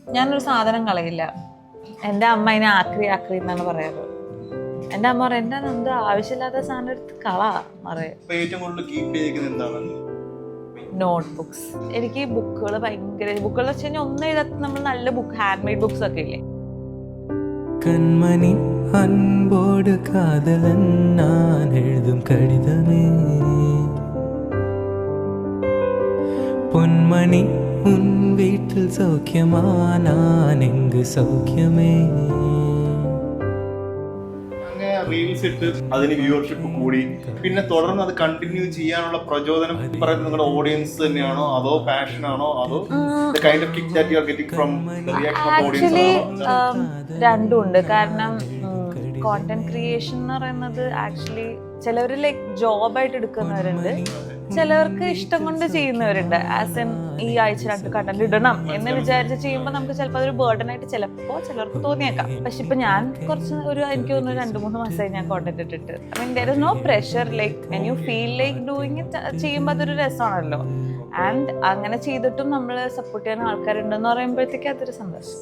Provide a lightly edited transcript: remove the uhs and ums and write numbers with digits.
ഞാനൊരു സാധനം കളയില്ല. എൻ്റെ അമ്മ അതിനെ ആക്രി ആക്രി എന്നാണ് പറയാറ്. എൻ്റെ അമ്മ പറയും, എൻ്റെ എന്ത് ആവശ്യമില്ലാത്ത സാധനം എടുത്ത് കളാ പറയും. നോട്ട്ബുക്സ്. എനിക്ക് ഈ ബുക്കുകൾ ഭയങ്കര, ബുക്കുകൾ വെച്ച് കഴിഞ്ഞാൽ ഒന്നും എഴുതാത്ത നമ്മൾ നല്ല ബുക്ക്, ഹാൻഡ് മെയ്ഡ് ബുക്സ് ഒക്കെ ഇല്ലേ. കൺമണി അൻപോട് കാതലൻ ഞാൻ എഴുതും കടിതമേ, പൊന്മണി ഉൻ വീട്ടിൽ സൗഖ്യമാ ഞാൻ എങ്ക് സൗഖ്യമേ. റീൽസ് ഇട്ട് അതിന് വ്യൂവർഷിപ്പ് കൂടി, പിന്നെ തുടർന്ന് അത് കണ്ടിന്യൂ ചെയ്യാനുള്ള പ്രചോദനം പറയുന്നത് നിങ്ങളുടെ ഓഡിയൻസ് തന്നെയാണോ, അതോ പാഷൻ ആണോ, അതോ kind of kick that you are getting from the reaction of audience? Actually രണ്ടും ഉണ്ട്. കാരണം കോണ്ടന്റ് ക്രിയേഷൻ എന്ന് പറയുന്നത് ആക്ച്വലി ചിലവർ ലൈക്ക് ജോബായിട്ട് എടുക്കുന്നവരുണ്ട്, ചിലവർക്ക് ഇഷ്ടം കൊണ്ട് ചെയ്യുന്നവരുണ്ട്. ആസ് എൻ ഈ ആഴ്ച 2 കണ്ടന്റ് ഇടണം എന്ന് വിചാരിച്ച് ചെയ്യുമ്പോൾ നമുക്ക് ചിലപ്പോൾ അതൊരു ബേർഡൻ ആയിട്ട് ചിലപ്പോൾ ചിലർക്ക് തോന്നിയേക്കാം. പക്ഷെ ഇപ്പൊ ഞാൻ എനിക്ക് തോന്നുന്നു 2-3 മാസമായി ഞാൻ കോണ്ടന്റ് ഇട്ടിട്ട്. I mean there is no pressure. Like when you feel like doing it, ചെയ്യുമ്പോൾ അതൊരു രസമാണല്ലോ. ആൻഡ് അങ്ങനെ ചെയ്തിട്ടും നമ്മൾ സപ്പോർട്ട് ചെയ്യാൻ ആൾക്കാരുണ്ടെന്ന് പറയുമ്പോഴത്തേക്ക് അതൊരു സന്തോഷം.